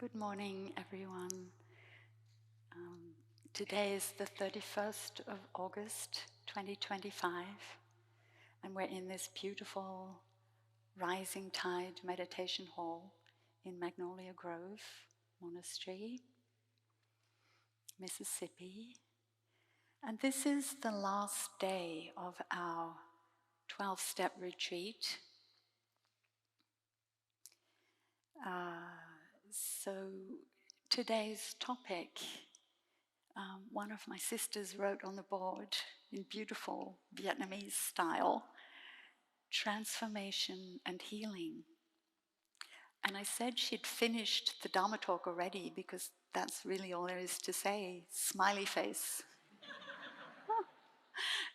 Good morning, everyone. Today is the 31st of August, 2025, and we're in this beautiful rising tide meditation hall in Magnolia Grove Monastery, Mississippi. And this is the last day of our 12-step retreat. So today's topic, one of my sisters wrote on the board in beautiful Vietnamese style, transformation and healing. And I said she'd finished the Dharma talk already because that's really all there is to say, smiley face.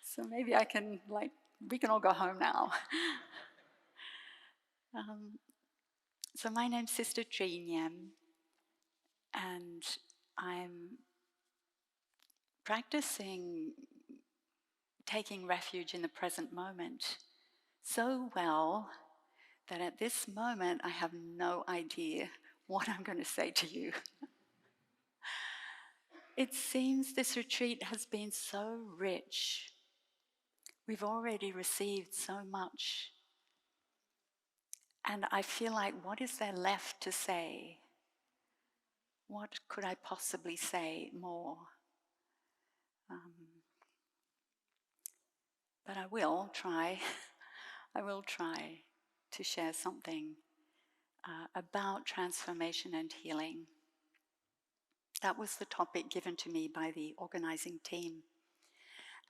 So maybe we can all go home now. So my name's Sister Nghiem, and I'm practicing taking refuge in the present moment so well that at this moment I have no idea what I'm going to say to you. It seems this retreat has been so rich. We've already received so much. And I feel like, what is there left to say? What could I possibly say more? But I will try. I will try to share something about transformation and healing. That was the topic given to me by the organizing team.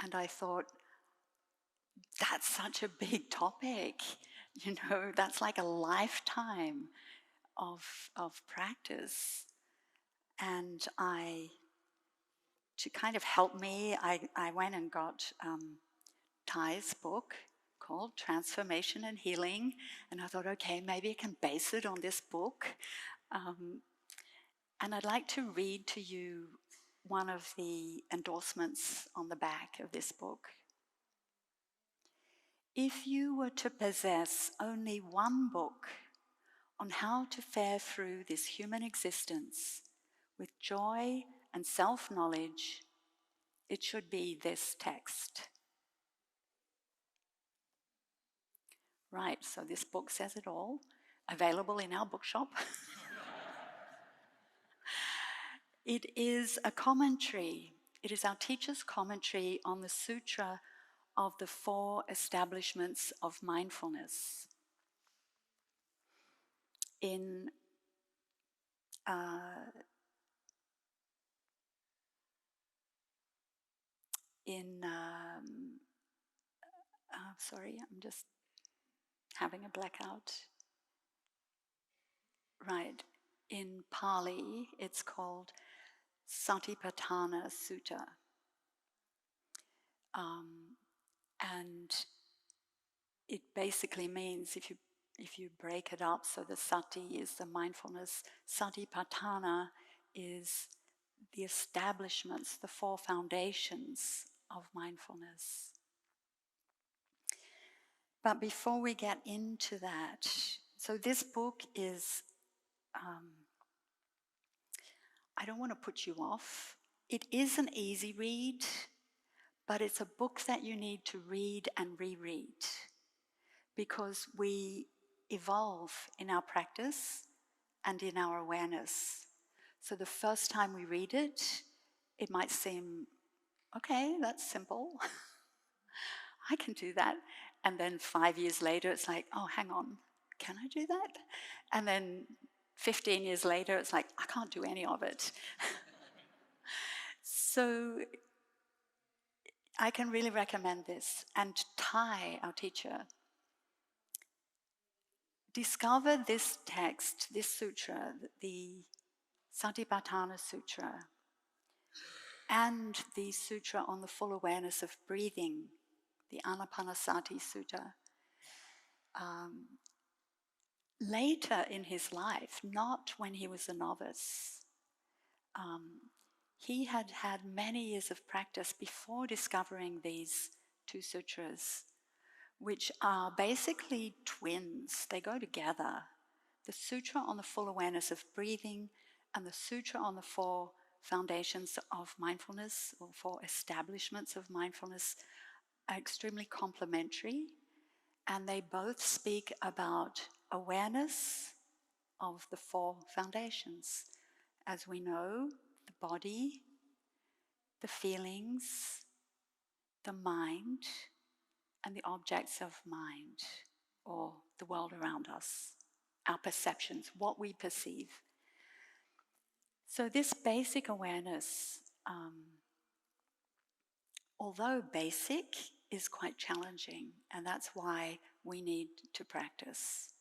And I thought, that's such a big topic. That's like a lifetime of practice. And to kind of help me, I went and got Thay's book called Transformation and Healing. And I thought, okay, maybe I can base it on this book. And I'd like to read to you one of the endorsements on the back of this book. If you were to possess only one book on how to fare through this human existence with joy and self-knowledge, it should be this text. Right, so this book says it all, available in our bookshop. It is a commentary. It is our teacher's commentary on the Sutra of the Four Establishments of Mindfulness. Sorry, I'm just having a blackout. Right, in Pali, it's called Satipatthana Sutta. And it basically means, if you break it up, so the sati is the mindfulness, satipatthana is the establishments, the four foundations of mindfulness. But before we get into that, so this book is, I don't want to put you off. It is an easy read, but it's a book that you need to read and reread, because we evolve in our practice and in our awareness. So the first time we read it, it might seem, okay, that's simple. I can do that. And then 5 years later, it's like, oh, hang on, can I do that? And then 15 years later, it's like, I can't do any of it. So I can really recommend this. And Thay, our teacher, discovered this text, this sutra, the Satipatthana Sutra, and the sutra on the full awareness of breathing, the Anapanasatisutta, later in his life, not when he was a novice. He had had many years of practice before discovering these two sutras, which are basically twins. They go together. The sutra on the full awareness of breathing And the Sutra on the 4 foundations of mindfulness, or 4 establishments of mindfulness, are extremely complementary, and they both speak about awareness of the 4 foundations. As we know, the body, the feelings, the mind, and the objects of mind, or the world around us, our perceptions, what we perceive. So this basic awareness, although basic, is quite challenging, and that's why we need to practice.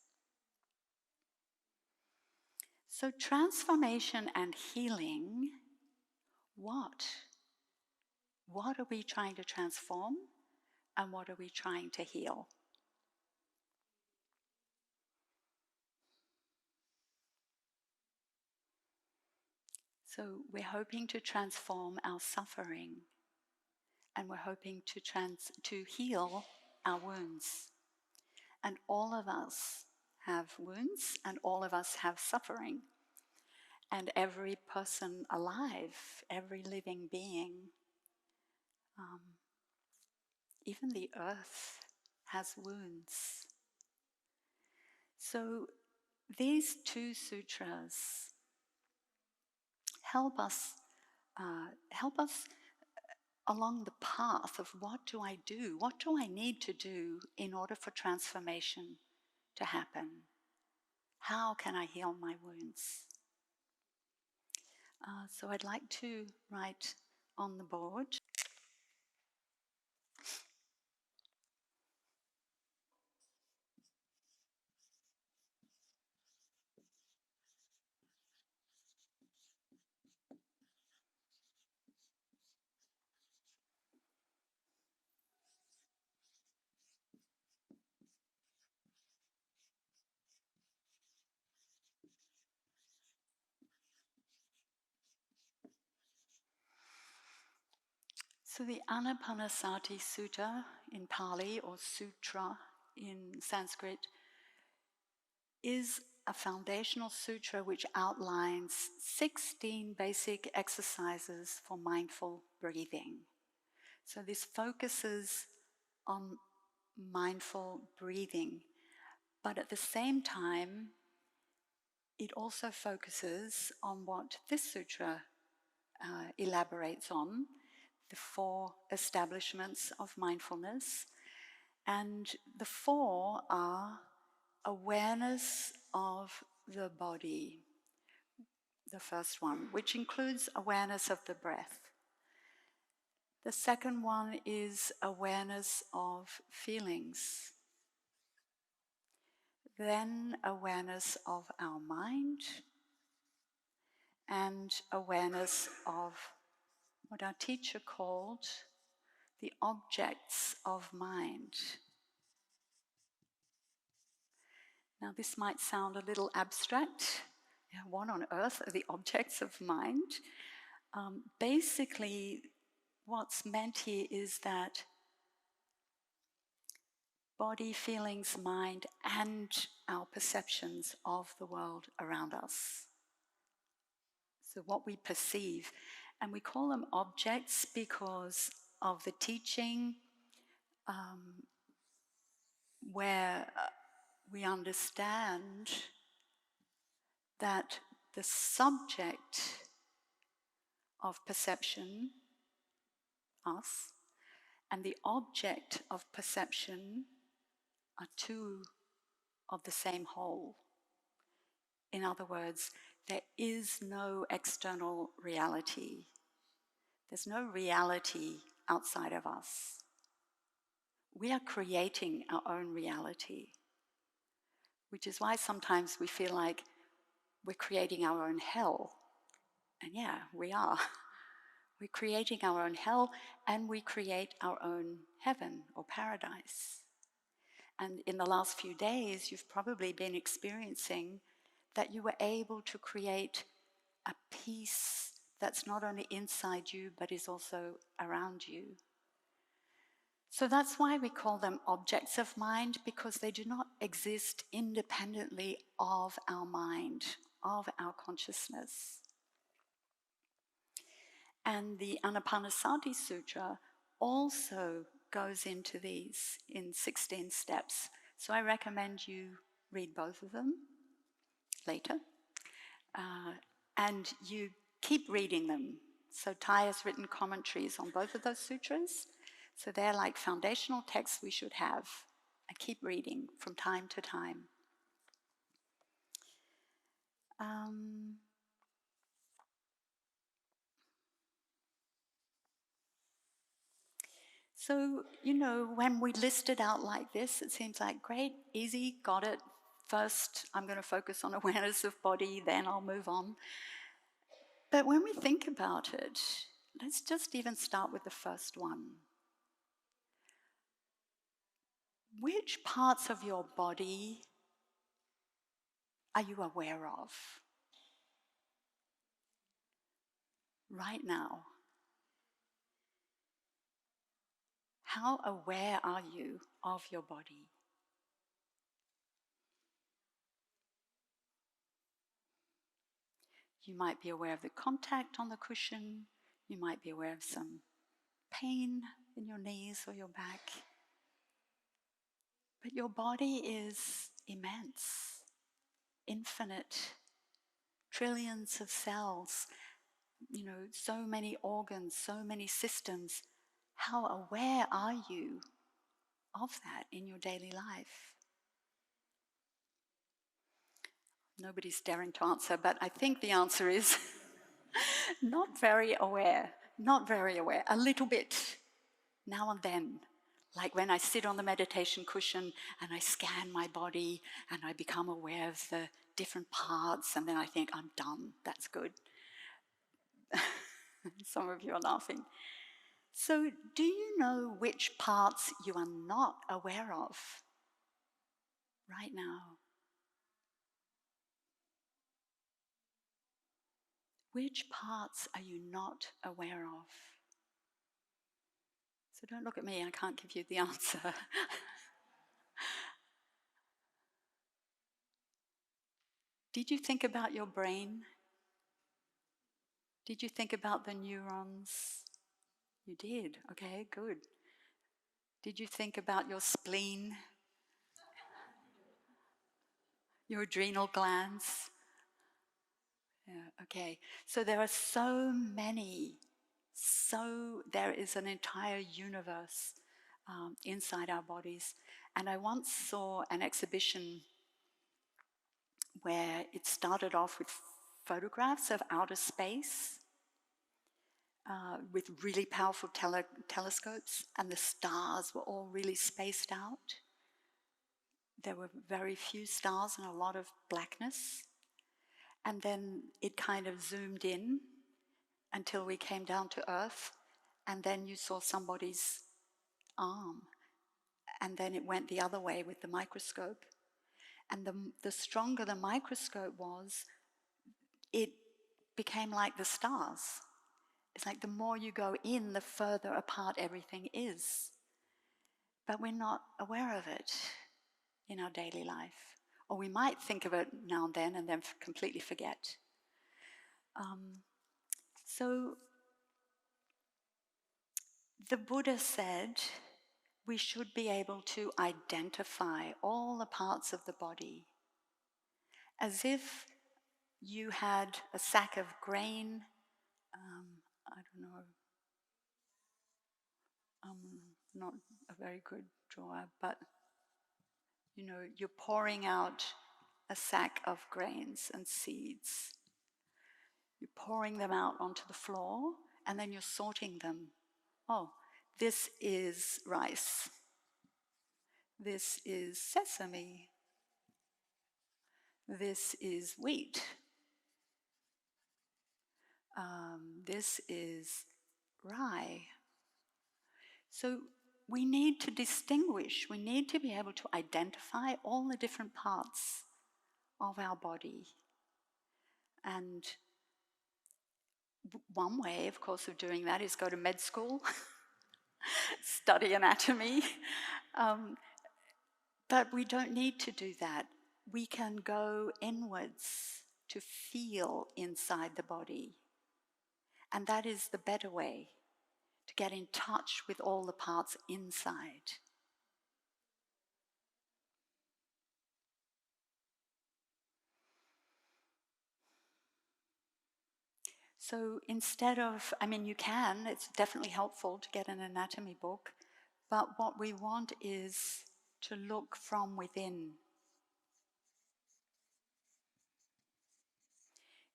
So transformation and healing, what? What are we trying to transform, and what are we trying to heal? So we're hoping to transform our suffering, and we're hoping to heal our wounds. And all of us have wounds, and all of us have suffering. And every person alive, every living being, even the earth has wounds. So these 2 sutras help us along the path of what do I do? What do I need to do in order for transformation to happen? How can I heal my wounds? So I'd like to write on the board. So the Anapanasatisutta in Pali, or Sutra in Sanskrit, is a foundational sutra which outlines 16 basic exercises for mindful breathing. So this focuses on mindful breathing, but at the same time, it also focuses on what this sutra elaborates on, the 4 establishments of mindfulness. And the 4 are awareness of the body, the first one, which includes awareness of the breath. The second one is awareness of feelings. Then awareness of our mind, and awareness of what our teacher called the objects of mind. Now this might sound a little abstract. What on earth are the objects of mind? Basically, what's meant here is that body, feelings, mind, and our perceptions of the world around us. So what we perceive. And we call them objects because of the teaching where we understand that the subject of perception, us, and the object of perception are 2 of the same whole. In other words, there is no external reality. There's no reality outside of us. We are creating our own reality, which is why sometimes we feel like we're creating our own hell. And yeah, we are. We're creating our own hell, and we create our own heaven or paradise. And in the last few days, you've probably been experiencing that you were able to create a peace that's not only inside you, but is also around you. So that's why we call them objects of mind, because they do not exist independently of our mind, of our consciousness. And the Anapanasatisutta also goes into these in 16 steps. So I recommend you read both of them later. And you keep reading them. So Thai has written commentaries on both of those sutras. So they're like foundational texts we should have. And keep reading from time to time. So, when we list it out like this, it seems like, great, easy, got it. First, I'm going to focus on awareness of body, then I'll move on. But when we think about it, let's just even start with the first one. Which parts of your body are you aware of right now? How aware are you of your body? You might be aware of the contact on the cushion. You might be aware of some pain in your knees or your back. But your body is immense, infinite, trillions of cells, so many organs, so many systems. How aware are you of that in your daily life? Nobody's daring to answer, but I think the answer is not very aware, a little bit, now and then. Like when I sit on the meditation cushion and I scan my body and I become aware of the different parts, and then I think, I'm done, that's good. Some of you are laughing. So do you know which parts you are not aware of right now? Which parts are you not aware of? So don't look at me, I can't give you the answer. Did you think about your brain? Did you think about the neurons? You did, okay, good. Did you think about your spleen? Your adrenal glands? Yeah, okay. So there are so many. So there is an entire universe inside our bodies. And I once saw an exhibition where it started off with photographs of outer space with really powerful telescopes, and the stars were all really spaced out. There were very few stars and a lot of blackness. And then it kind of zoomed in until we came down to Earth, and then you saw somebody's arm. And then it went the other way with the microscope. And the stronger the microscope was, it became like the stars. It's like the more you go in, the further apart everything is. But we're not aware of it in our daily life. Or we might think of it now and then completely forget. So the Buddha said we should be able to identify all the parts of the body as if you had a sack of grain. I don't know, not a very good drawer, but you're pouring out a sack of grains and seeds. You're pouring them out onto the floor, and then you're sorting them. Oh, this is rice. This is sesame. This is wheat. This is rye. So we need to distinguish, we need to be able to identify all the different parts of our body. And one way, of course, of doing that is go to med school, study anatomy. But we don't need to do that. We can go inwards to feel inside the body. And that is the better way, to get in touch with all the parts inside. So instead of, you can, it's definitely helpful to get an anatomy book, but what we want is to look from within.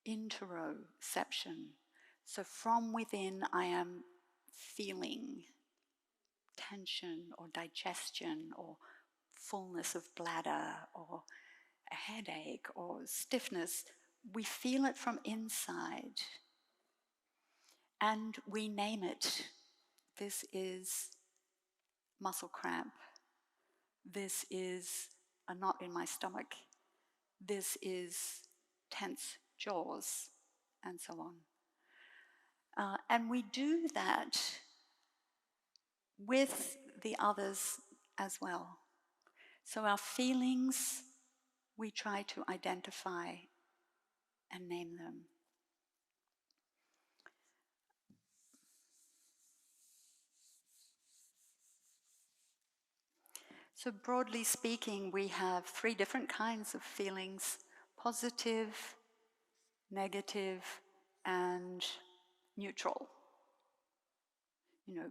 Interoception. So from within I am feeling tension or digestion or fullness of bladder or a headache or stiffness. We feel it from inside and we name it. This is muscle cramp. This is a knot in my stomach. This is tense jaws, and so on. And we do that with the others as well. So our feelings, we try to identify and name them. So broadly speaking, we have 3 different kinds of feelings: positive, negative, and neutral.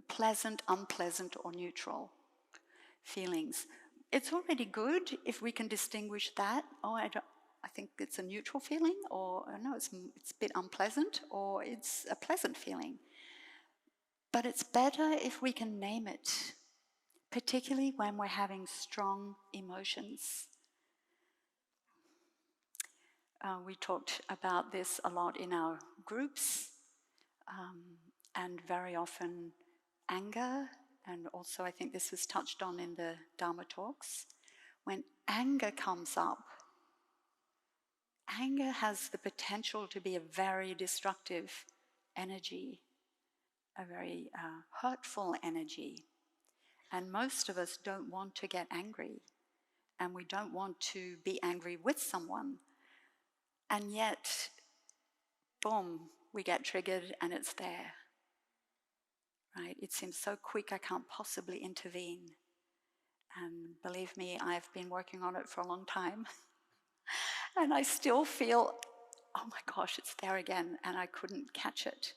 Pleasant, unpleasant, or neutral feelings. It's already good if we can distinguish that. I think it's a neutral feeling, or no, it's a bit unpleasant, or it's a pleasant feeling. But it's better if we can name it, particularly when we're having strong emotions. We talked about this a lot in our groups, and very often anger, and also I think this was touched on in the Dharma talks. When anger comes up, anger has the potential to be a very destructive energy, a very hurtful energy. And most of us don't want to get angry, and we don't want to be angry with someone. And yet, boom, we get triggered and it's there. Right? It seems so quick I can't possibly intervene. And believe me, I've been working on it for a long time. And I still feel, oh my gosh, it's there again, and I couldn't catch it.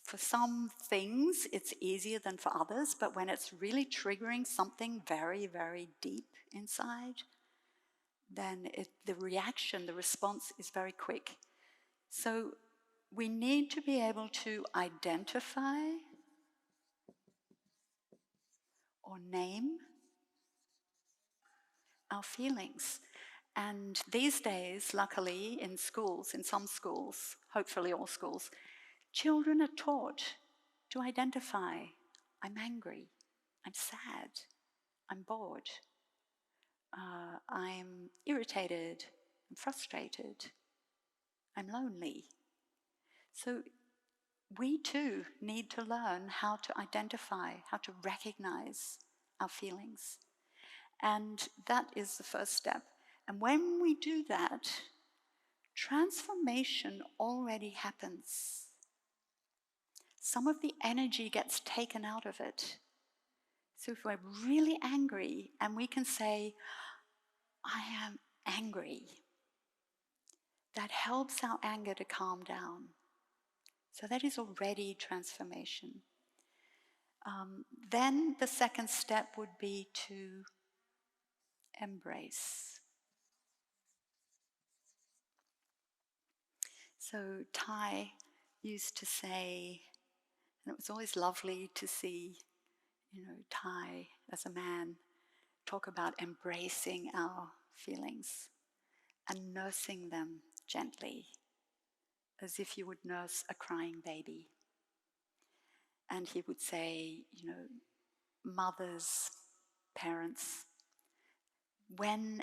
For some things, it's easier than for others, but when it's really triggering something very, very deep inside, then the reaction, the response is very quick. So we need to be able to identify or name our feelings. And these days, luckily, in schools, in some schools, hopefully all schools, children are taught to identify: I'm angry, I'm sad, I'm bored, I'm irritated, I'm frustrated, I'm lonely. So we too need to learn how to identify, how to recognize our feelings. And that is the first step. And when we do that, transformation already happens. Some of the energy gets taken out of it. So if we're really angry and we can say, I am angry, that helps our anger to calm down. So that is already transformation. Then the second step would be to embrace. So Thai used to say, and it was always lovely to see, Thai as a man talk about embracing our feelings and nursing them gently, as if you would nurse a crying baby. And he would say, mothers, parents, when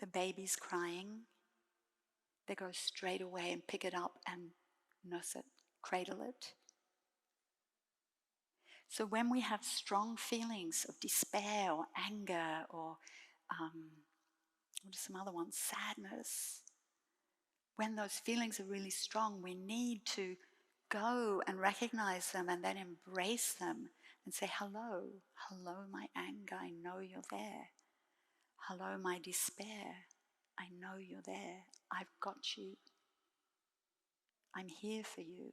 the baby's crying, they go straight away and pick it up and nurse it, cradle it. So when we have strong feelings of despair or anger or what are some other ones? Sadness. when those feelings are really strong, we need to go and recognize them and then embrace them and say, hello, hello, my anger, I know you're there. Hello, my despair, I know you're there. I've got you. I'm here for you.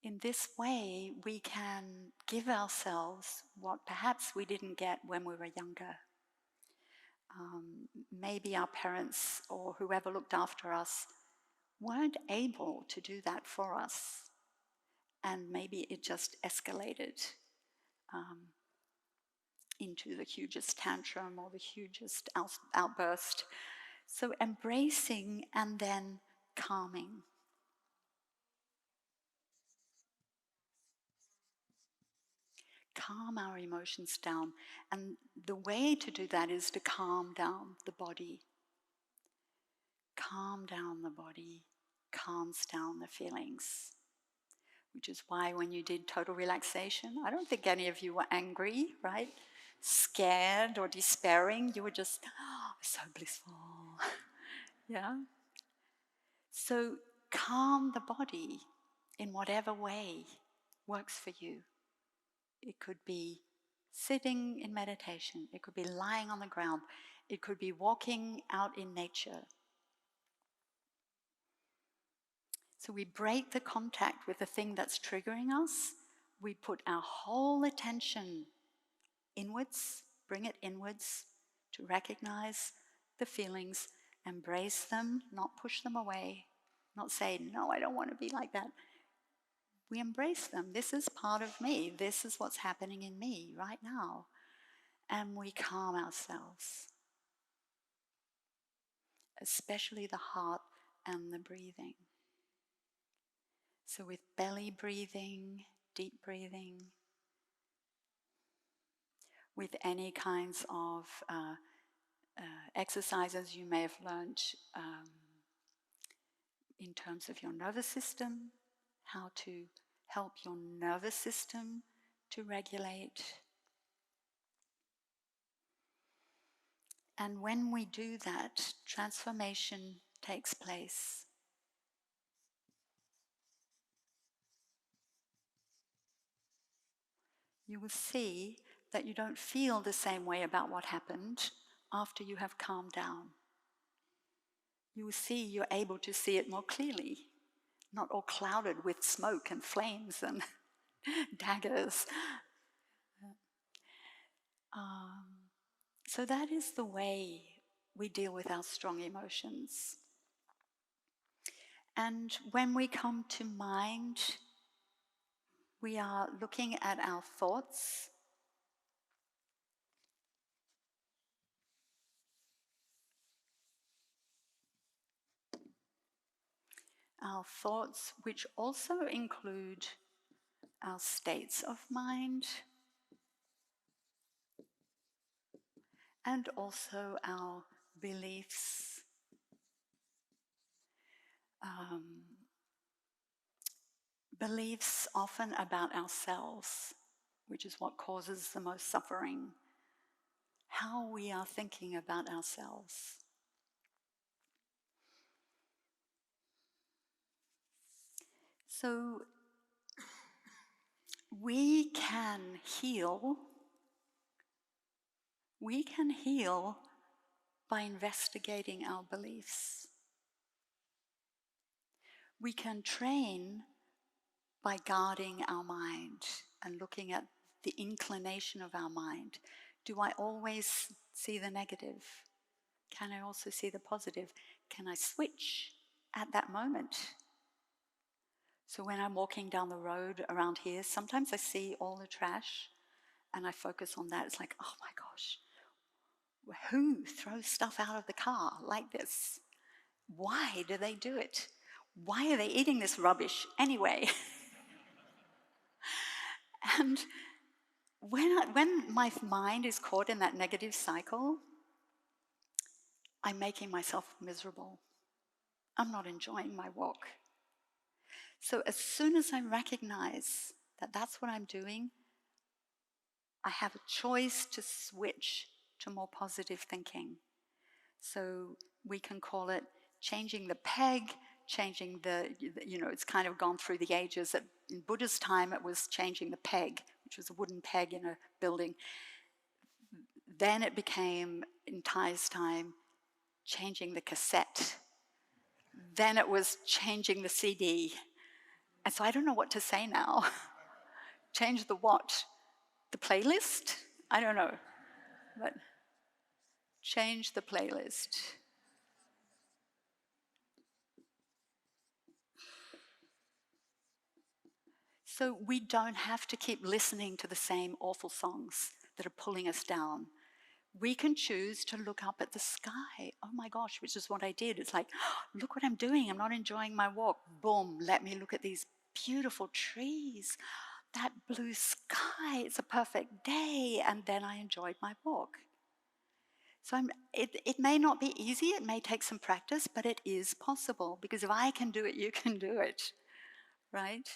In this way, we can give ourselves what perhaps we didn't get when we were younger. Maybe our parents or whoever looked after us weren't able to do that for us. And maybe it just escalated into the hugest tantrum or the hugest outburst. So embracing and then calming. Calm our emotions down. And the way to do that is to calm down the body. Calm down the body, calms down the feelings. Which is why when you did total relaxation, I don't think any of you were angry, right? Scared or despairing. You were just, so blissful. Yeah? So calm the body in whatever way works for you. It could be sitting in meditation. It could be lying on the ground. It could be walking out in nature. So we break the contact with the thing that's triggering us. We put our whole attention inwards, bring it inwards to recognize the feelings, embrace them, not push them away, not say, no, I don't want to be like that. We embrace them. This is part of me. This is what's happening in me right now. And we calm ourselves, especially the heart and the breathing. So with belly breathing, deep breathing, with any kinds of exercises you may have learned in terms of your nervous system, how to help your nervous system to regulate. And when we do that, transformation takes place. You will see that you don't feel the same way about what happened after you have calmed down. You will see you're able to see it more clearly, not all clouded with smoke and flames and daggers. So that is the way we deal with our strong emotions. And when we come to mind, we are looking at our thoughts. Our thoughts, which also include our states of mind and also our beliefs. Beliefs often about ourselves, which is what causes the most suffering. How we are thinking about ourselves. So we can heal by investigating our beliefs. We can train by guarding our mind and looking at the inclination of our mind. Do I always see the negative? Can I also see the positive? Can I switch at that moment? So when I'm walking down the road around here, sometimes I see all the trash and I focus on that. It's like, oh my gosh, who throws stuff out of the car like this? Why do they do it? Why are they eating this rubbish anyway? And when my mind is caught in that negative cycle, I'm making myself miserable. I'm not enjoying my walk. So as soon as I recognize that that's what I'm doing, I have a choice to switch to more positive thinking. So we can call it changing the peg, changing it's kind of gone through the ages. In Buddha's time, it was changing the peg, which was a wooden peg in a building. Then it became, in Thai's time, changing the cassette. Then it was changing the CD. And so I don't know what to say now. Change the what? The playlist? I don't know. But change the playlist. So we don't have to keep listening to the same awful songs that are pulling us down. We can choose to look up at the sky. Oh my gosh, which is what I did. It's like, oh, look what I'm doing. I'm not enjoying my walk. Boom, let me look at these beautiful trees. That blue sky, it's a perfect day. And then I enjoyed my walk. So it may not be easy. It may take some practice, but it is possible. Because if I can do it, you can do it, right?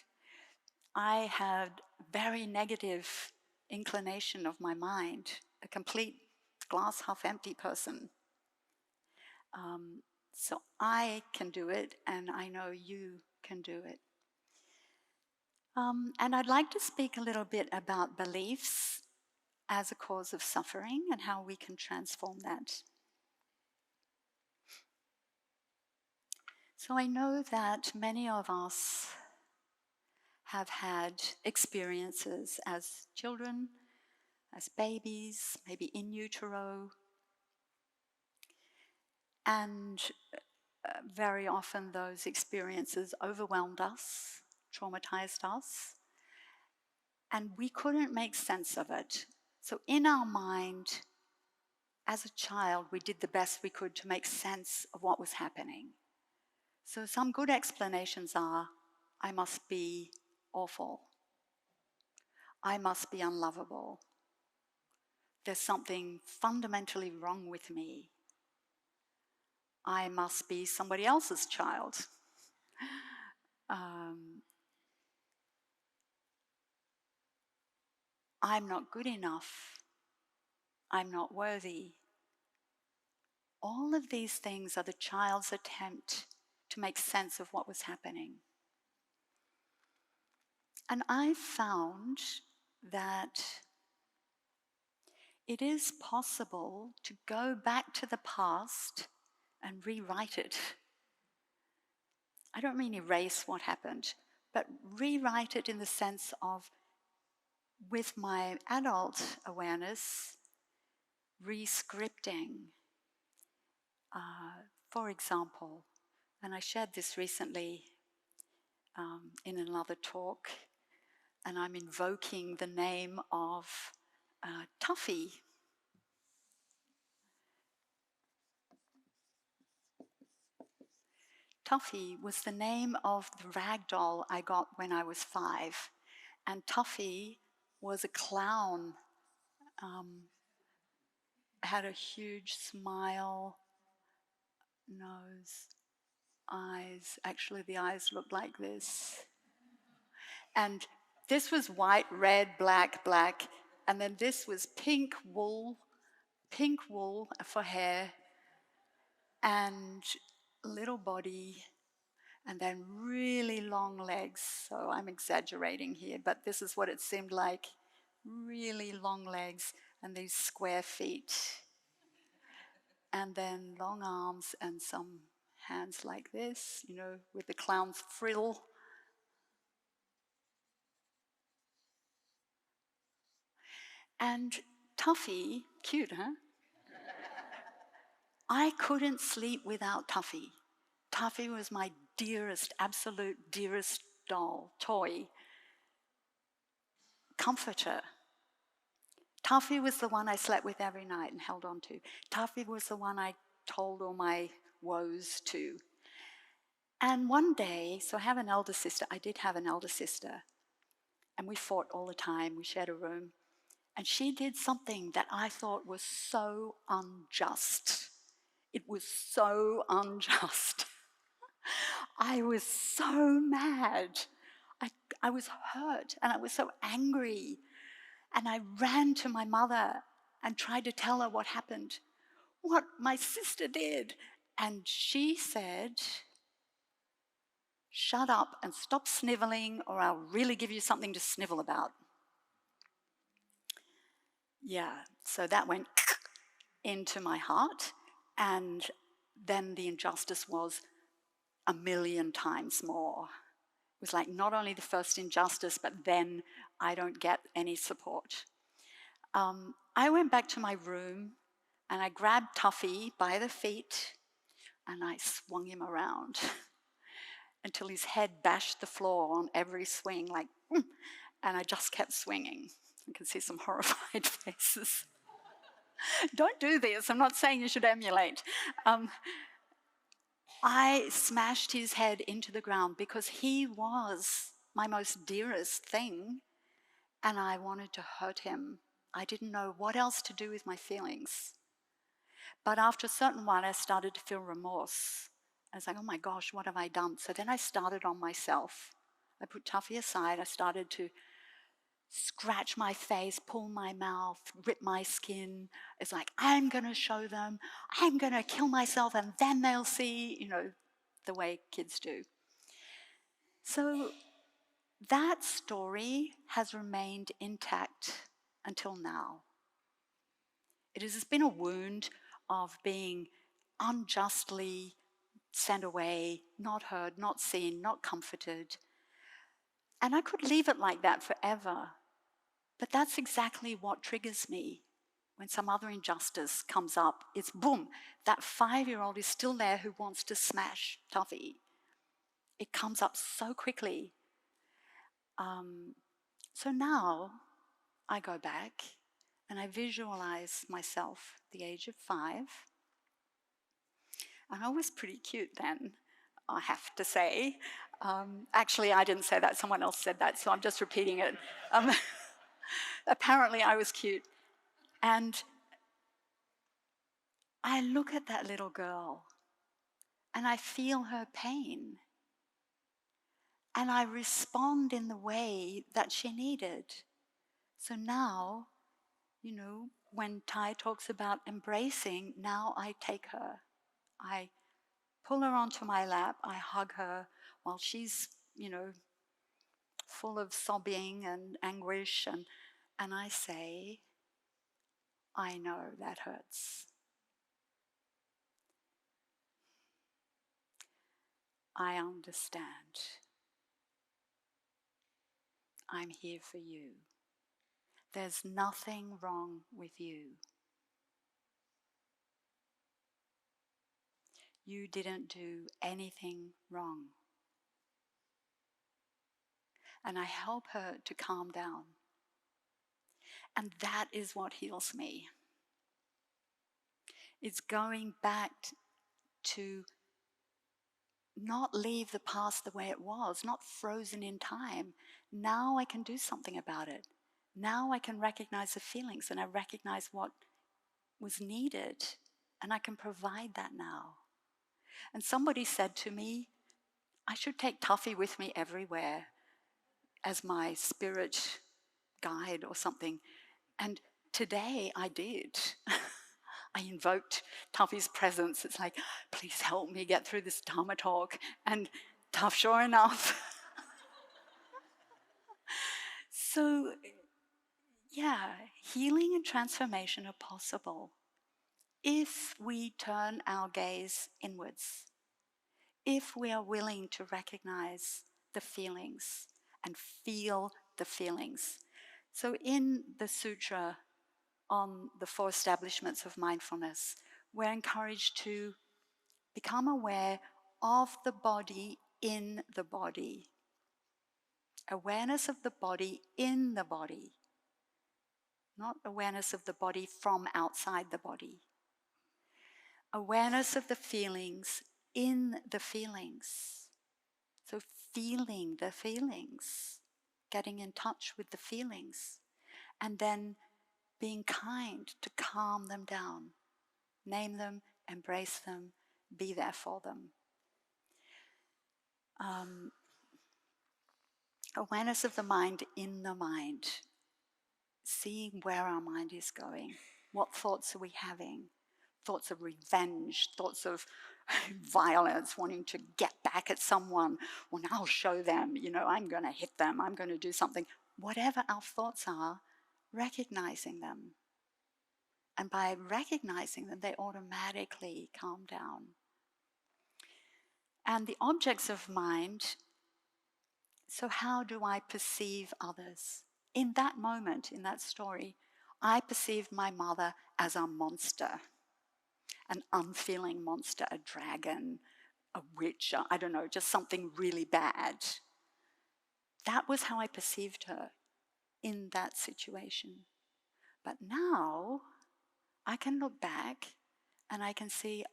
I had very negative inclination of my mind, a complete glass half empty person. So I can do it, and I know you can do it. And I'd like to speak a little bit about beliefs as a cause of suffering and how we can transform that. So I know that many of us have had experiences as children, as babies, maybe in utero, and very often those experiences overwhelmed us, traumatized us, and we couldn't make sense of it. So in our mind, as a child, we did the best we could to make sense of what was happening. So some good explanations are, I must be awful. I must be unlovable. There's something fundamentally wrong with me. I must be somebody else's child. I'm not good enough. I'm not worthy. All of these things are the child's attempt to make sense of what was happening. And I found that it is possible to go back to the past and rewrite it. I don't mean erase what happened, but rewrite it in the sense of, with my adult awareness, re-scripting. For example, and I shared this recently in another talk, and I'm invoking the name of Tuffy. Tuffy was the name of the rag doll I got when I was 5. And Tuffy was a clown, had a huge smile, nose, eyes. Actually, the eyes looked like this. And this was white, red, black, black. And then this was pink wool for hair, and little body, and then really long legs. So I'm exaggerating here, but this is what it seemed like. Really long legs and these square feet. And then long arms and some hands like this, with the clown's frill. And Tuffy, cute, huh? I couldn't sleep without Tuffy. Tuffy was my dearest, absolute dearest doll, toy, comforter. Tuffy was the one I slept with every night and held on to. Tuffy was the one I told all my woes to. And one day, so I have an elder sister. I did have an elder sister. And we fought all the time. We shared a room. And she did something that I thought was so unjust. It was so unjust. I was so mad. I was hurt and I was so angry. And I ran to my mother and tried to tell her what happened. what my sister did. And she said, shut up and stop sniveling or I'll really give you something to snivel about. Yeah, so that went into my heart, and then the injustice was a million times more. It was like not only the first injustice, but then I don't get any support. I went back to my room and I grabbed Tuffy by the feet and I swung him around until his head bashed the floor on every swing, like, and I just kept swinging. You can see some horrified faces. Don't do this. I'm not saying you should emulate. I smashed his head into the ground because he was my most dearest thing, and I wanted to hurt him. I didn't know what else to do with my feelings. But after a certain while, I started to feel remorse. I was like, oh my gosh, what have I done? So then I started on myself. I put Tuffy aside. I started to scratch my face, pull my mouth, rip my skin. It's like, I'm going to show them. I'm going to kill myself and then they'll see, the way kids do. So that story has remained intact until now. It has been a wound of being unjustly sent away, not heard, not seen, not comforted. And I could leave it like that forever. But that's exactly what triggers me. When some other injustice comes up, it's boom, that 5-year-old is still there who wants to smash Tuffy. It comes up so quickly. So now I go back and I visualize myself at the age of 5. And I was pretty cute then, I have to say. Actually, I didn't say that, someone else said that, so I'm just repeating it. Apparently I was cute. And I look at that little girl and I feel her pain. And I respond in the way that she needed. So now, when Thai talks about embracing, now I take her. I pull her onto my lap, I hug her while she's, full of sobbing and anguish. And I say, I know that hurts. I understand. I'm here for you. There's nothing wrong with you. You didn't do anything wrong. And I help her to calm down. And that is what heals me. It's going back to not leave the past the way it was, not frozen in time. Now I can do something about it. Now I can recognize the feelings and I recognize what was needed and I can provide that now. And somebody said to me, I should take Tuffy with me everywhere as my spirit guide or something. And today I did. I invoked Tuffy's presence. It's like, please help me get through this Dharma talk. And Tuff, sure enough. So, yeah, healing and transformation are possible if we turn our gaze inwards, if we are willing to recognize the feelings and feel the feelings. So in the sutra on the 4 establishments of mindfulness, we're encouraged to become aware of the body in the body. Awareness of the body in the body, not awareness of the body from outside the body. Awareness of the feelings in the feelings. So feeling the feelings, getting in touch with the feelings, and then being kind to calm them down. Name them, embrace them, be there for them. Awareness of the mind in the mind. Seeing where our mind is going. What thoughts are we having? thoughts of revenge, thoughts of violence, wanting to get back at someone. Well, now I'll show them, I'm going to hit them, I'm going to do something. Whatever our thoughts are, recognizing them. And by recognizing them, they automatically calm down. And the objects of mind, so how do I perceive others? In that moment, in that story, I perceived my mother as a monster, an unfeeling monster, a dragon, a witch, I don't know, just something really bad. That was how I perceived her in that situation. But now I can look back and I can see,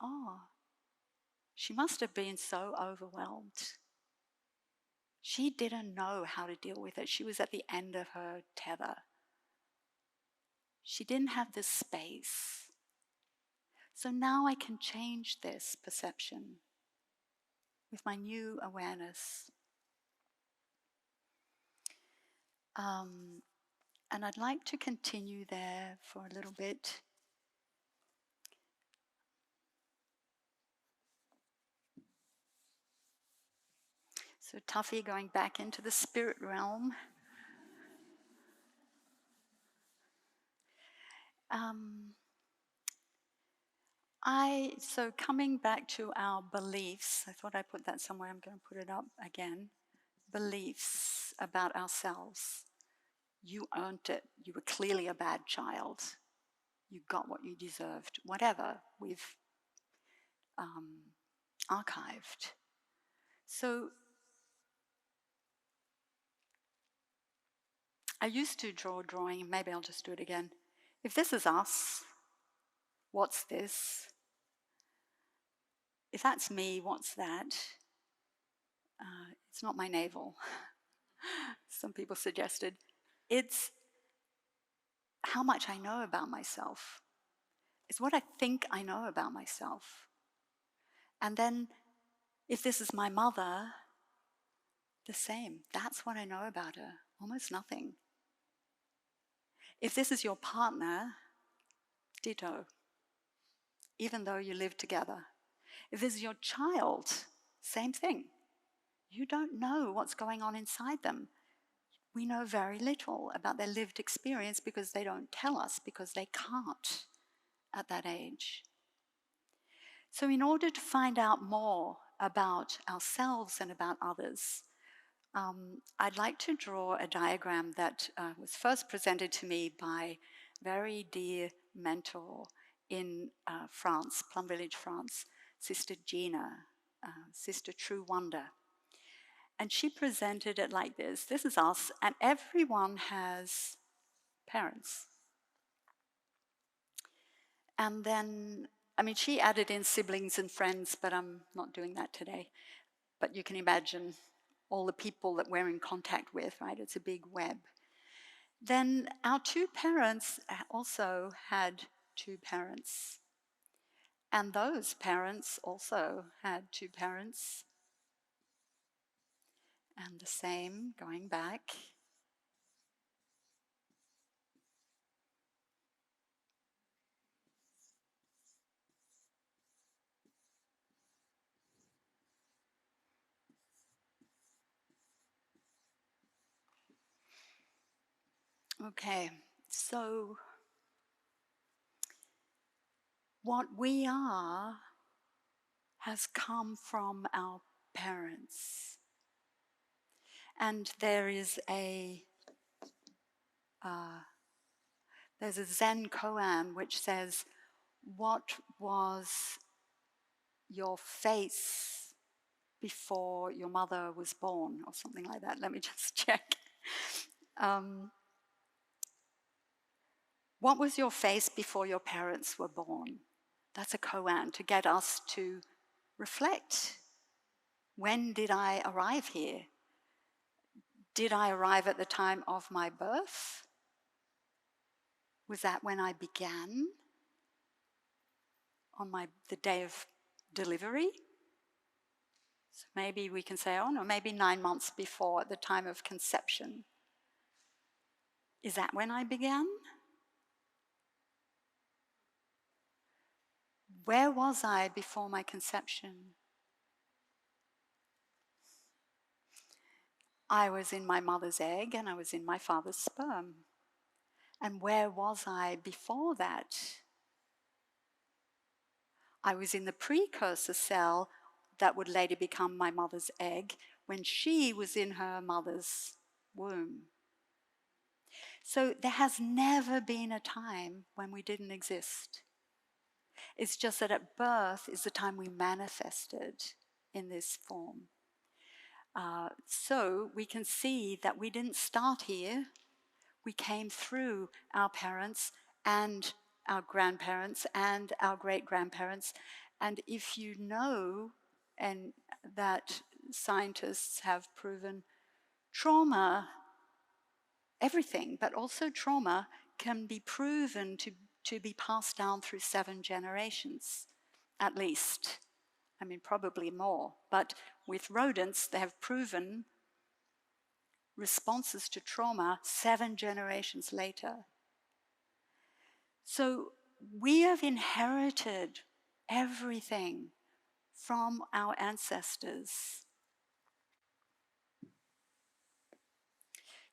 she must have been so overwhelmed. She didn't know how to deal with it. She was at the end of her tether. She didn't have the space. So now I can change this perception with my new awareness. And I'd like to continue there for a little bit. So Tuffy going back into the spirit realm. So coming back to our beliefs, I thought I put that somewhere, I'm going to put it up again. Beliefs about ourselves. You earned it. You were clearly a bad child. You got what you deserved. Whatever we've archived. So I used to draw a drawing, maybe I'll just do it again. If this is us, what's this? If that's me, what's that? It's not my navel. Some people suggested. It's how much I know about myself. It's what I think I know about myself. And then if this is my mother, the same. That's what I know about her. Almost nothing. If this is your partner, ditto. Even though you live together. If this is your child, same thing. You don't know what's going on inside them. We know very little about their lived experience because they don't tell us, because they can't at that age. So in order to find out more about ourselves and about others, I'd like to draw a diagram that was first presented to me by a very dear mentor in France, Plum Village, France, Sister Gina, Sister True Wonder. And she presented it like this. This is us, and everyone has parents. And then, she added in siblings and friends, but I'm not doing that today. But you can imagine all the people that we're in contact with, right? It's a big web. Then our two parents also had two parents. And those parents also had two parents. And the same, going back. Okay, so what we are has come from our parents. And there's a Zen koan which says, what was your face before your mother was born, or something like that. Let me just check. What was your face before your parents were born? That's a koan to get us to reflect. When did I arrive here? Did I arrive at the time of my birth? Was that when I began? On the day of delivery? So maybe we can say, maybe 9 months before, at the time of conception. Is that when I began? Where was I before my conception? I was in my mother's egg and I was in my father's sperm. And where was I before that? I was in the precursor cell that would later become my mother's egg when she was in her mother's womb. So there has never been a time when we didn't exist. It's just that at birth is the time we manifested in this form. So we can see that we didn't start here. We came through our parents and our grandparents and our great-grandparents. And if you know, and that scientists have proven, trauma, everything, but also trauma, can be proven to be passed down through 7 generations, at least. I mean, probably more. But with rodents, they have proven responses to trauma 7 generations later. So we have inherited everything from our ancestors.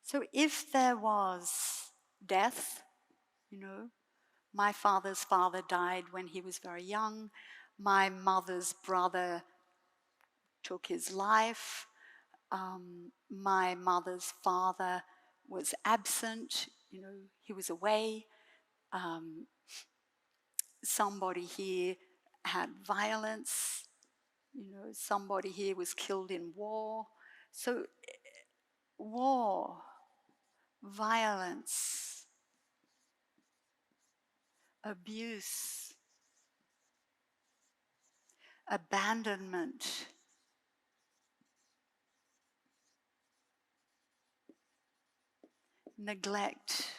So if there was death, my father's father died when he was very young, my mother's brother took his life, my mother's father was absent, he was away. Somebody here had violence, somebody here was killed in war. So war, violence, abuse, abandonment, neglect,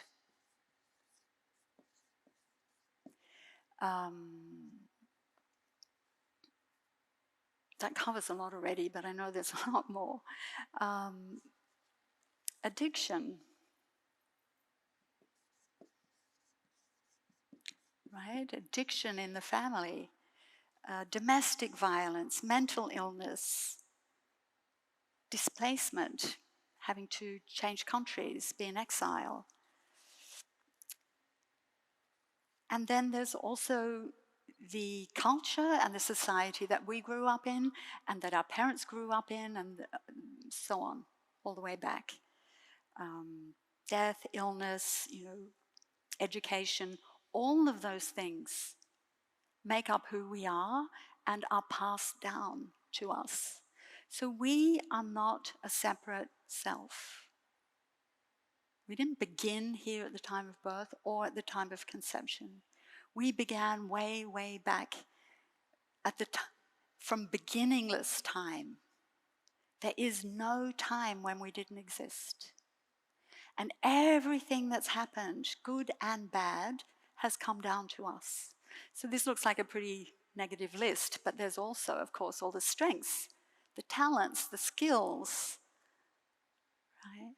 that covers a lot already, but I know there's a lot more. Addiction, right? Addiction in the family, domestic violence, mental illness, displacement, having to change countries, be in exile. And then there's also the culture and the society that we grew up in and that our parents grew up in, and so on, all the way back. Death, illness, education, all of those things make up who we are and are passed down to us. So we are not a separate self. We didn't begin here at the time of birth or at the time of conception. We began way, way back at from beginningless time. There is no time when we didn't exist. And everything that's happened, good and bad, has come down to us. So this looks like a pretty negative list, but there's also, of course, all the strengths, the talents, the skills, right?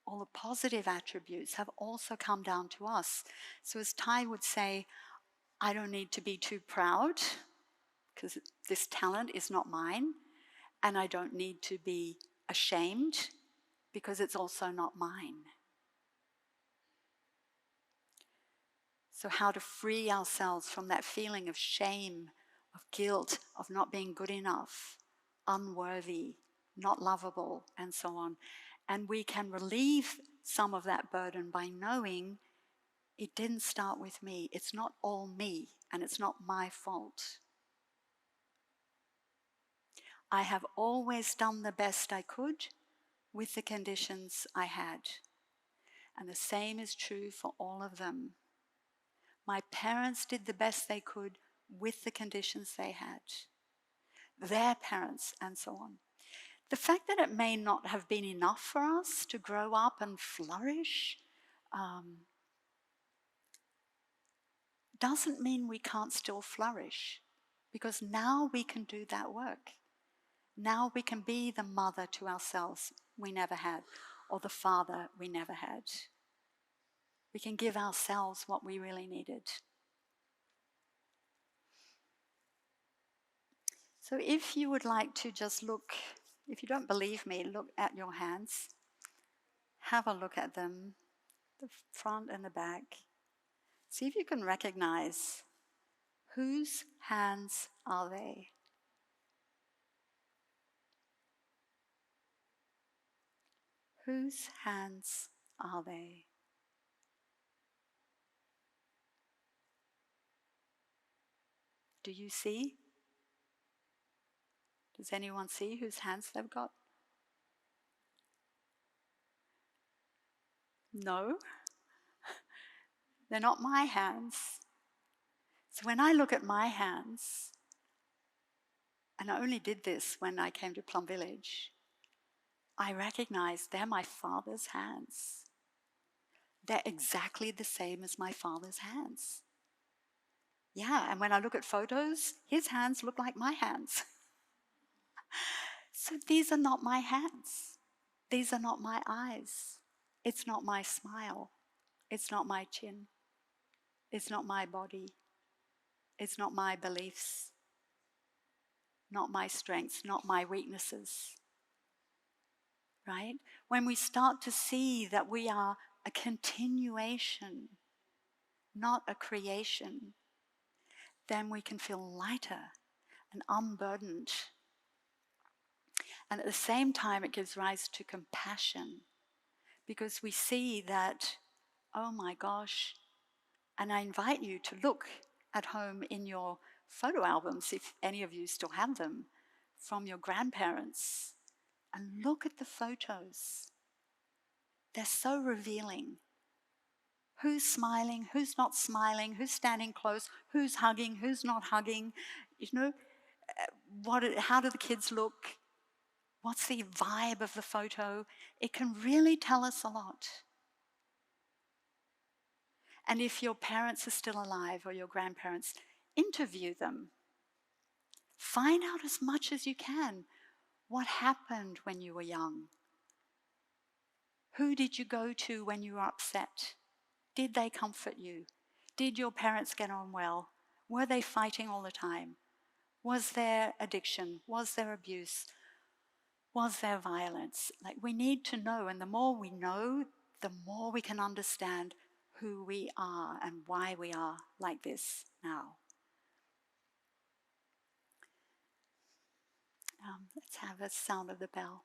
All the positive attributes have also come down to us. So as Ty would say, I don't need to be too proud because this talent is not mine, and I don't need to be ashamed because it's also not mine. So how to free ourselves from that feeling of shame, of guilt, of not being good enough, unworthy, not lovable, and so on. And we can relieve some of that burden by knowing it didn't start with me. It's not all me, and it's not my fault. I have always done the best I could with the conditions I had. And the same is true for all of them. My parents did the best they could with the conditions they had. Their parents, and so on. The fact that it may not have been enough for us to grow up and flourish doesn't mean we can't still flourish, because now we can do that work. Now we can be the mother to ourselves we never had, or the father we never had. We can give ourselves what we really needed. So if you would like to just look, if you don't believe me, look at your hands. Have a look at them, the front and the back. See if you can recognize whose hands are they. Whose hands are they? Do you see? Does anyone see whose hands they've got? No, they're not my hands. So when I look at my hands, and I only did this when I came to Plum Village, I recognize they're my father's hands. They're exactly the same as my father's hands. Yeah, and when I look at photos, his hands look like my hands. So these are not my hands. These are not my eyes. It's not my smile. It's not my chin. It's not my body. It's not my beliefs. Not my strengths, not my weaknesses. Right? When we start to see that we are a continuation, not a creation, then we can feel lighter and unburdened. And at the same time, it gives rise to compassion because we see that, oh my gosh, and I invite you to look at home in your photo albums, if any of you still have them, from your grandparents, and look at the photos. They're so revealing. Who's smiling, who's not smiling, who's standing close, who's hugging, who's not hugging, you know, how do the kids look? What's the vibe of the photo? It can really tell us a lot. And if your parents are still alive or your grandparents, interview them. Find out as much as you can. What happened when you were young? Who did you go to when you were upset? Did they comfort you? Did your parents get on well? Were they fighting all the time? Was there addiction? Was there abuse? Was there violence? Like, we need to know, and the more we know, the more we can understand who we are and why we are like this now. Let's have a sound of the bell.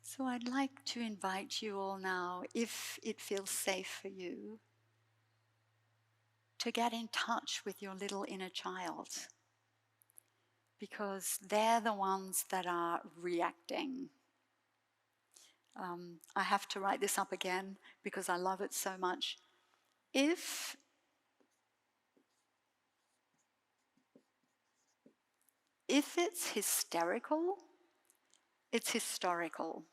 So I'd like to invite you all now, if it feels safe for you, to get in touch with your little inner child, because they're the ones that are reacting. I have to write this up again because I love it so much. If it's hysterical, it's historical.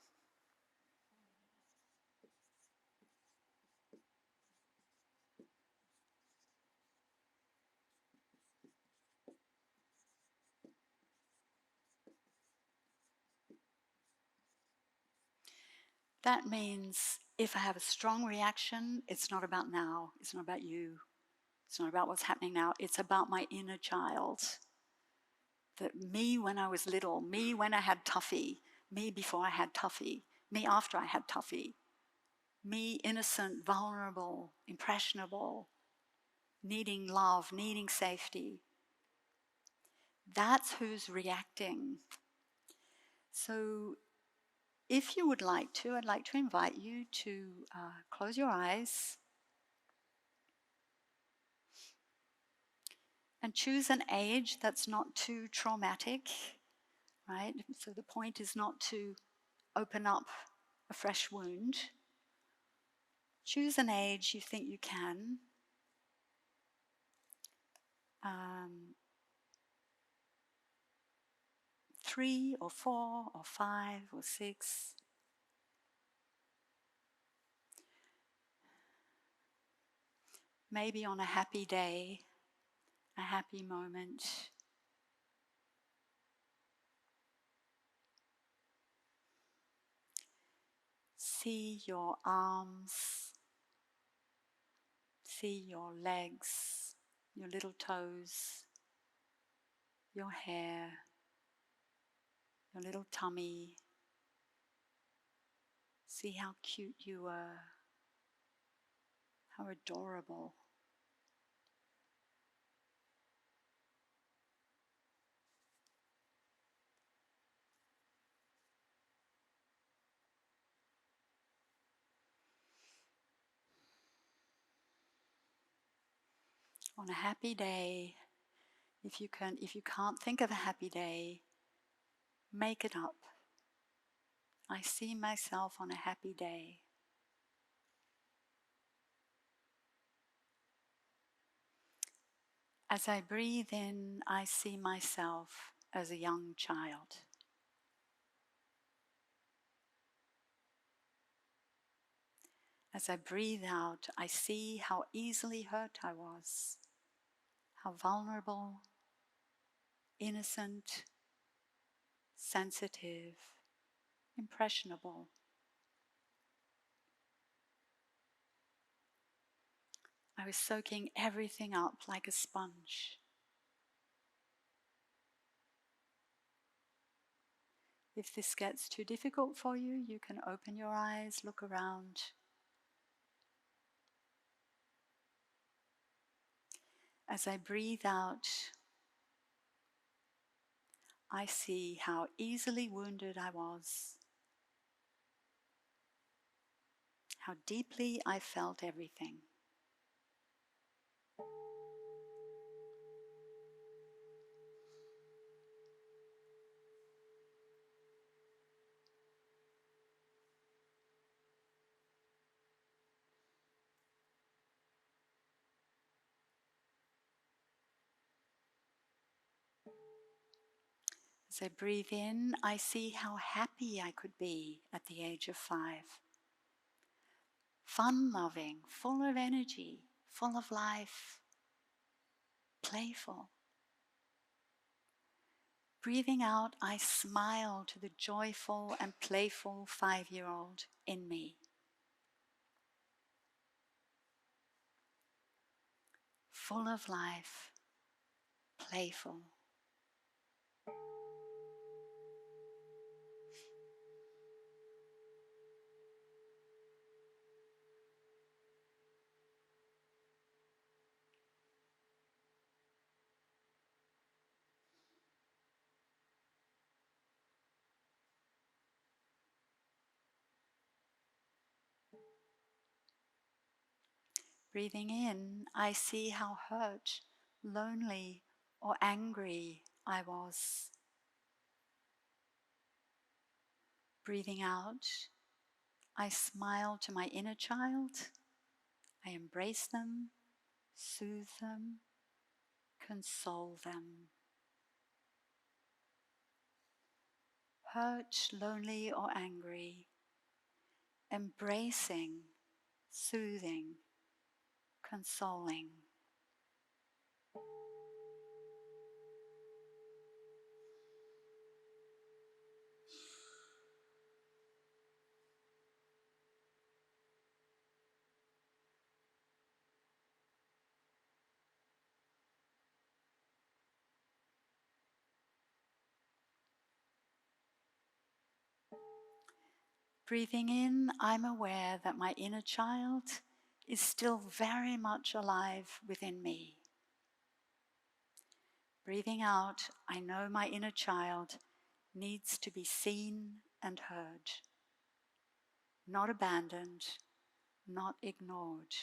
That means if I have a strong reaction, it's not about now, it's not about you, it's not about what's happening now, it's about my inner child. That me when I was little, me when I had Tuffy, me before I had Tuffy, me after I had Tuffy, me innocent, vulnerable, impressionable, needing love, needing safety. That's who's reacting. So if you would like to, I'd like to invite you to close your eyes and choose an age that's not too traumatic, right? So the point is not to open up a fresh wound. Choose an age you think you can. 3 or 4 or 5 or 6. Maybe on a happy day, a happy moment. See your arms, see your legs, your little toes, your hair, your little tummy. See how cute you were, how adorable. On a happy day, if you can't think of a happy day, make it up. I see myself on a happy day. As I breathe in, I see myself as a young child. As I breathe out, I see how easily hurt I was, how vulnerable, innocent, sensitive, impressionable. I was soaking everything up like a sponge. If this gets too difficult for you, you can open your eyes, look around. As I breathe out, I see how easily wounded I was, how deeply I felt everything. As I breathe in, I see how happy I could be at the age of 5. Fun-loving, full of energy, full of life, playful. Breathing out, I smile to the joyful and playful 5-year-old in me. Full of life, playful. Breathing in, I see how hurt, lonely, or angry I was. Breathing out, I smile to my inner child. I embrace them, soothe them, console them. Hurt, lonely, or angry, embracing, soothing, consoling. Breathing in, I'm aware that my inner child is still very much alive within me. Breathing out, I know my inner child needs to be seen and heard, not abandoned, not ignored.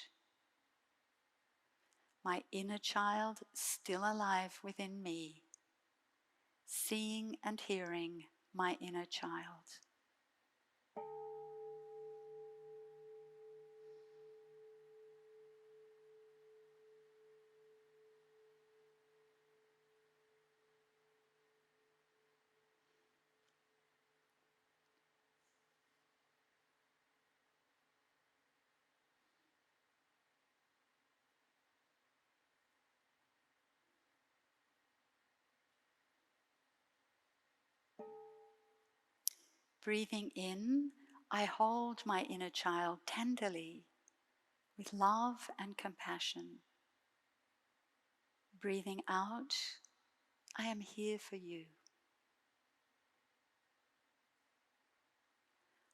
My inner child still alive within me, seeing and hearing my inner child. Breathing in, I hold my inner child tenderly with love and compassion. Breathing out, I am here for you.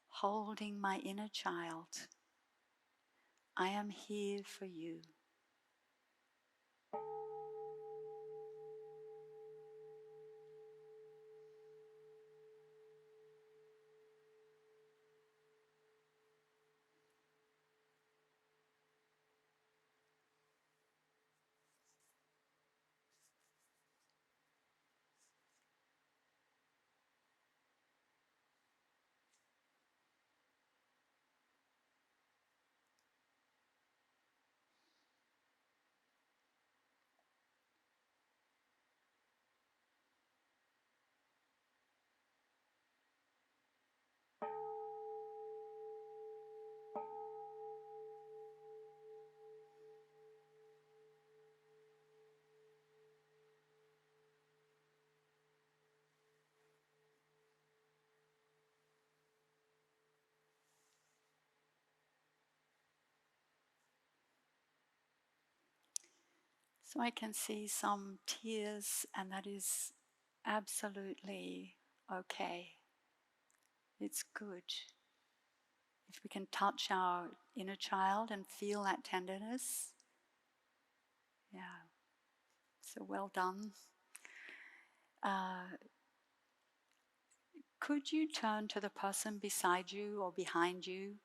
Holding my inner child, I am here for you. So I can see some tears, and that is absolutely okay. It's good. If we can touch our inner child and feel that tenderness, yeah, so well done. Could you turn to the person beside you or behind you?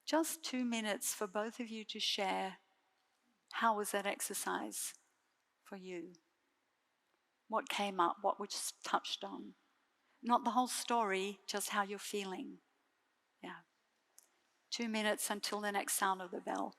Just 2 minutes for both of you to share. How was that exercise for you? What came up? What was touched on? Not the whole story, just how you're feeling. Yeah. 2 minutes until the next sound of the bell.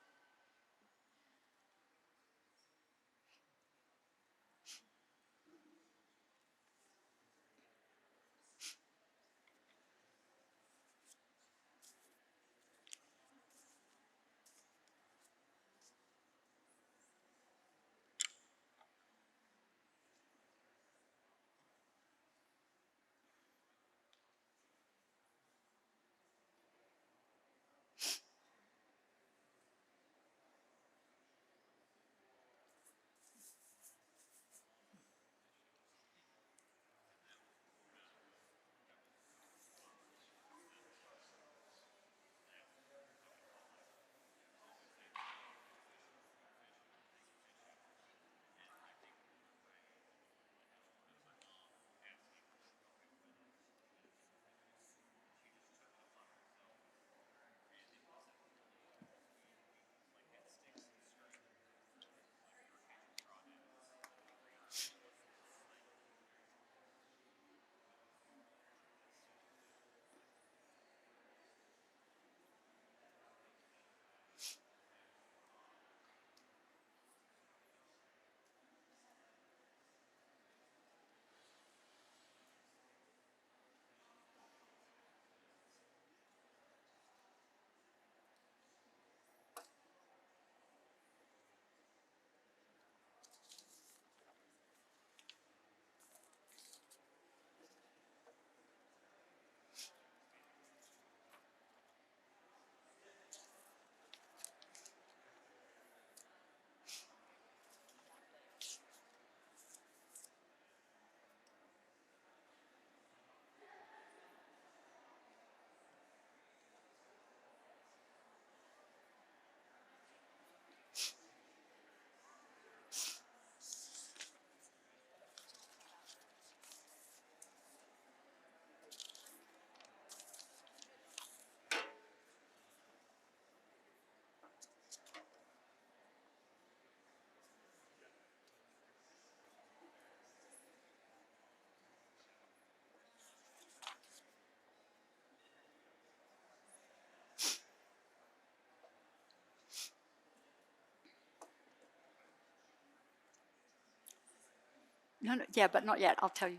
No, yeah, but not yet. I'll tell you.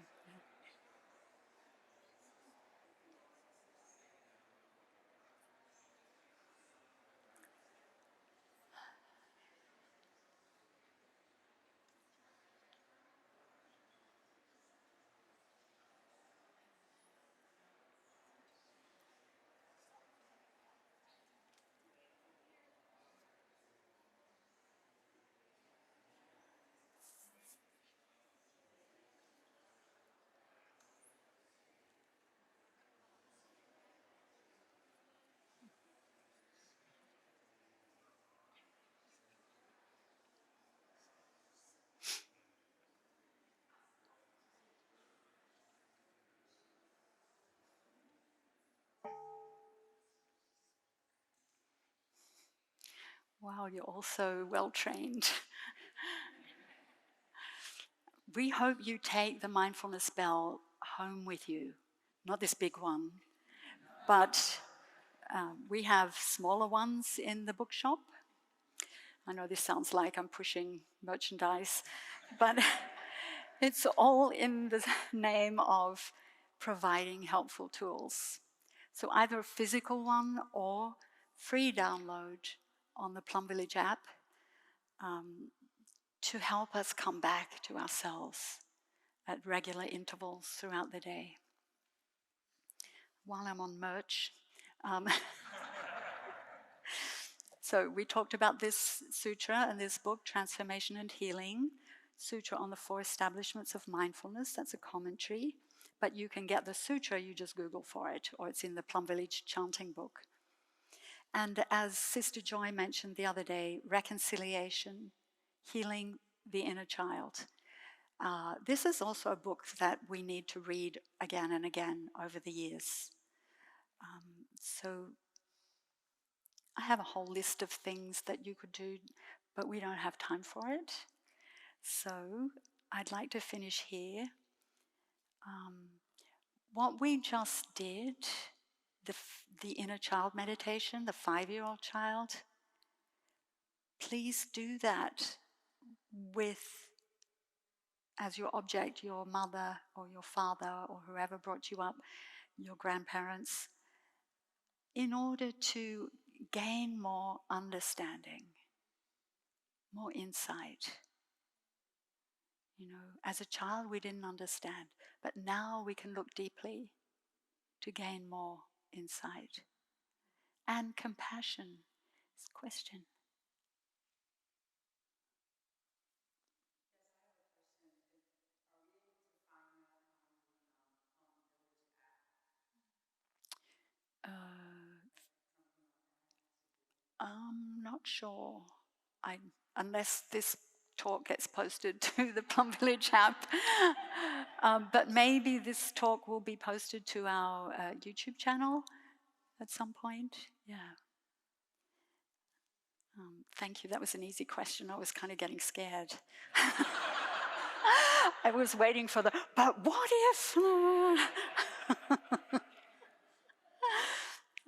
Wow, you're also well trained. We hope you take the mindfulness bell home with you. Not this big one, but we have smaller ones in the bookshop. I know this sounds like I'm pushing merchandise, but it's all in the name of providing helpful tools. So either a physical one or free download on the Plum Village app to help us come back to ourselves at regular intervals throughout the day. While I'm on merch, so we talked about this sutra and this book, Transformation and Healing, Sutra on the Four Establishments of Mindfulness. That's a commentary. But you can get the sutra, you just Google for it, or it's in the Plum Village chanting book. And as Sister Joy mentioned the other day, reconciliation, healing the inner child. This is also a book that we need to read again and again over the years. So I have a whole list of things that you could do, but we don't have time for it. So I'd like to finish here. What we just did, the inner child meditation, the 5-year-old child, please do that with, as your object, your mother or your father or whoever brought you up, your grandparents, in order to gain more understanding, more insight. You know, as a child we didn't understand, but now we can look deeply to gain more insight. And compassion. This question. I'm not sure. Unless this talk gets posted to the Plum Village app. But maybe this talk will be posted to our YouTube channel at some point. Yeah. Thank you. That was an easy question. I was kind of getting scared. I was waiting for the, but what if?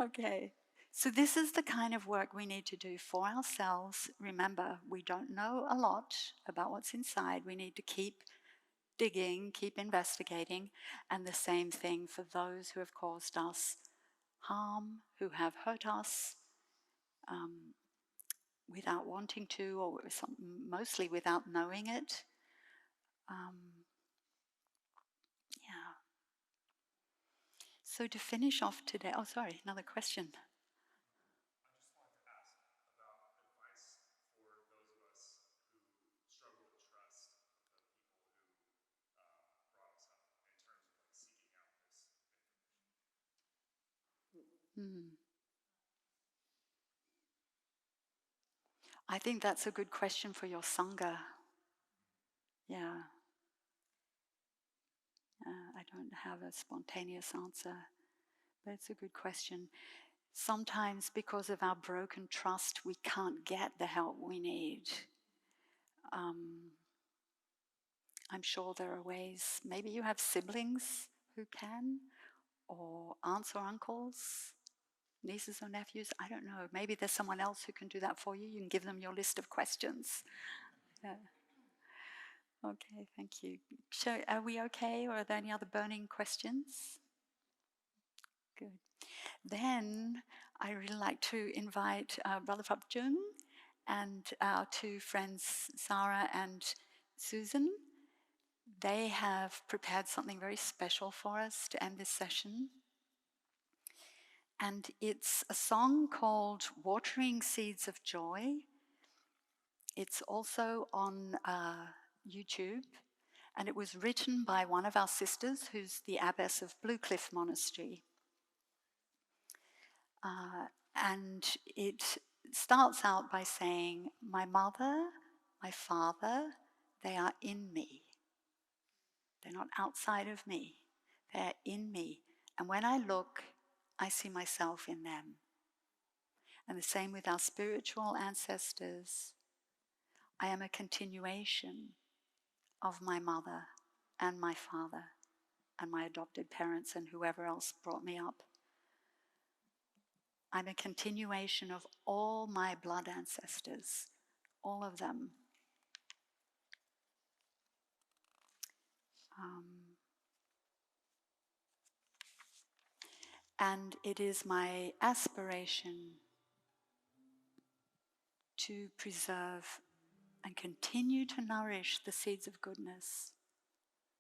Okay. So this is the kind of work we need to do for ourselves. Remember, we don't know a lot about what's inside. We need to keep digging, keep investigating, and the same thing for those who have caused us harm, who have hurt us without wanting to, or mostly without knowing it. Yeah. So to finish off today, oh sorry, another question. I think that's a good question for your Sangha. Yeah. I don't have a spontaneous answer, but it's a good question. Sometimes because of our broken trust, we can't get the help we need. I'm sure there are ways. Maybe you have siblings who can, or aunts or uncles, nieces or nephews. I don't know. Maybe there's someone else who can do that for you. You can give them your list of questions. Yeah. Okay, thank you. So are we okay, or are there any other burning questions? Good. Then I really like to invite Brother Jung and our two friends, Sarah and Susan. They have prepared something very special for us to end this session. And it's a song called Watering Seeds of Joy. It's also on YouTube. And it was written by one of our sisters, who's the abbess of Blue Cliff Monastery. And it starts out by saying, my mother, my father, they are in me. They're not outside of me. They're in me. And when I look, I see myself in them. And the same with our spiritual ancestors. I am a continuation of my mother and my father and my adopted parents and whoever else brought me up. I'm a continuation of all my blood ancestors, all of them. And it is my aspiration to preserve and continue to nourish the seeds of goodness,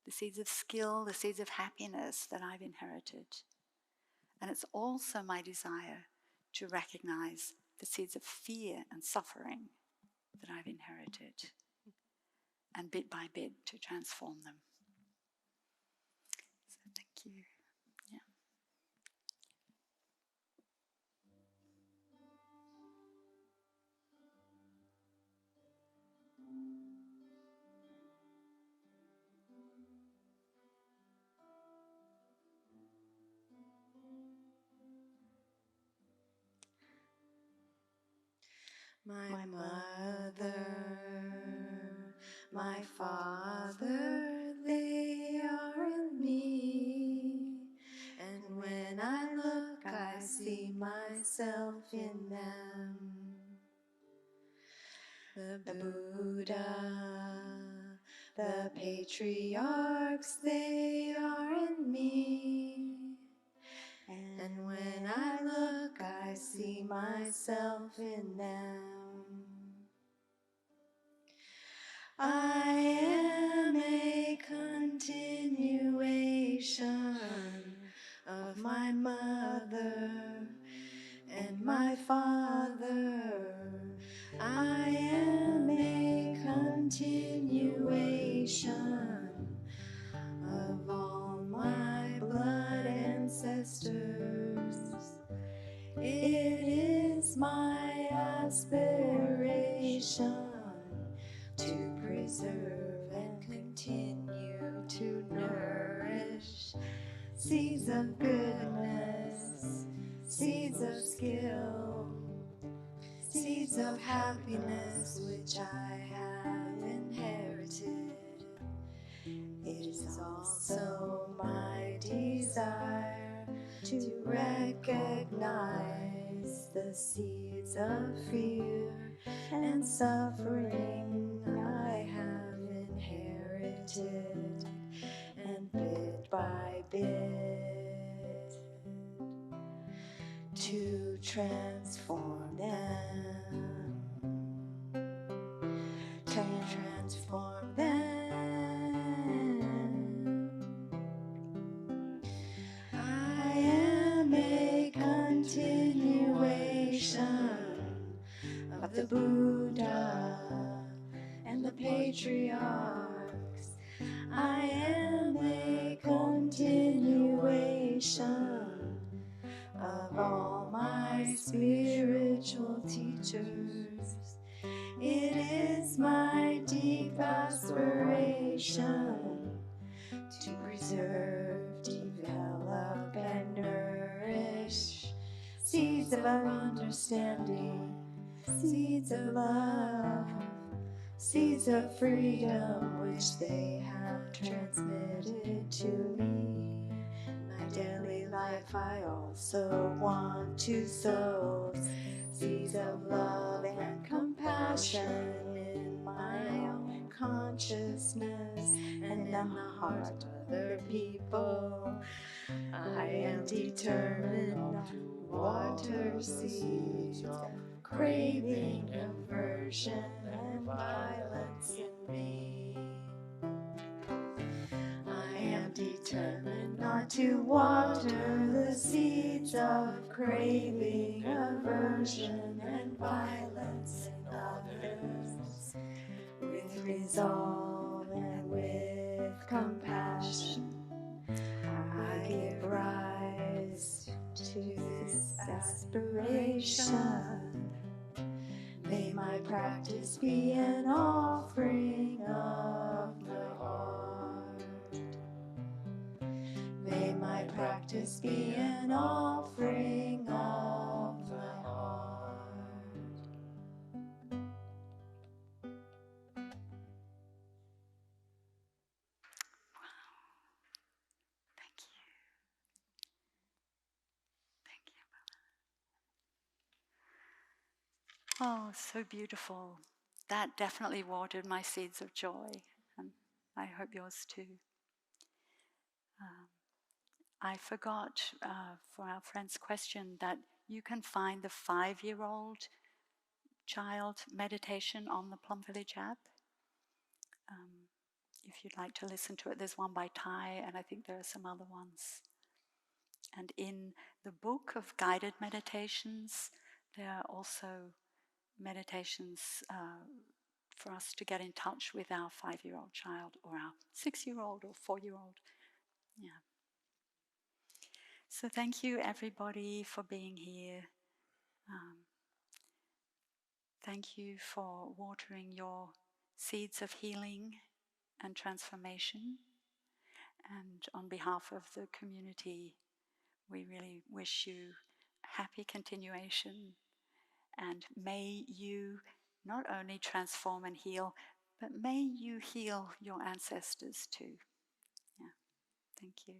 the seeds of skill, the seeds of happiness that I've inherited. And it's also my desire to recognize the seeds of fear and suffering that I've inherited, and bit by bit to transform them. So thank you. Yeah. My mother, my father, they are in me. And when I look, I see myself in them. The Buddha, the patriarchs, they are in me. And when I look, I see myself in them. I am a continuation of my mother and my father. I am a continuation of all my blood ancestors. It is my aspiration to preserve and continue to nourish seeds of goodness, seeds of skill, seeds of happiness which I have inherited. It is also my desire to recognize the seeds of fear and suffering I have inherited, and bit by bit to transform them, to transform them. I am a continuation of the Buddha and the patriarchs. I am a continuation of all my spiritual teachers. It is my deep aspiration to preserve, develop, and nourish seeds of understanding, seeds of love, seeds of freedom which they have transmitted to me. In my daily life I also want to sow seeds of love and compassion in my own consciousness and in the heart of other people. I am determined not to water seeds of craving, aversion, and violence in me. I am determined not to water the seeds of craving, aversion, and violence in others. With resolve and with compassion, I give rise to this aspiration. May my practice be an offering of my heart. May my practice be an offering of my heart. Oh, so beautiful. That definitely watered my seeds of joy, and I hope yours too. I forgot for our friend's question that you can find the 5-year-old child meditation on the Plum Village app. If you'd like to listen to it, there's one by Thai, and I think there are some other ones. And in the book of guided meditations, there are also meditations for us to get in touch with our 5-year-old child or our 6-year-old or 4-year-old. Yeah. So thank you everybody for being here. Thank you for watering your seeds of healing and transformation. And on behalf of the community, we really wish you happy continuation. And may you not only transform and heal, but may you heal your ancestors too. Yeah, thank you.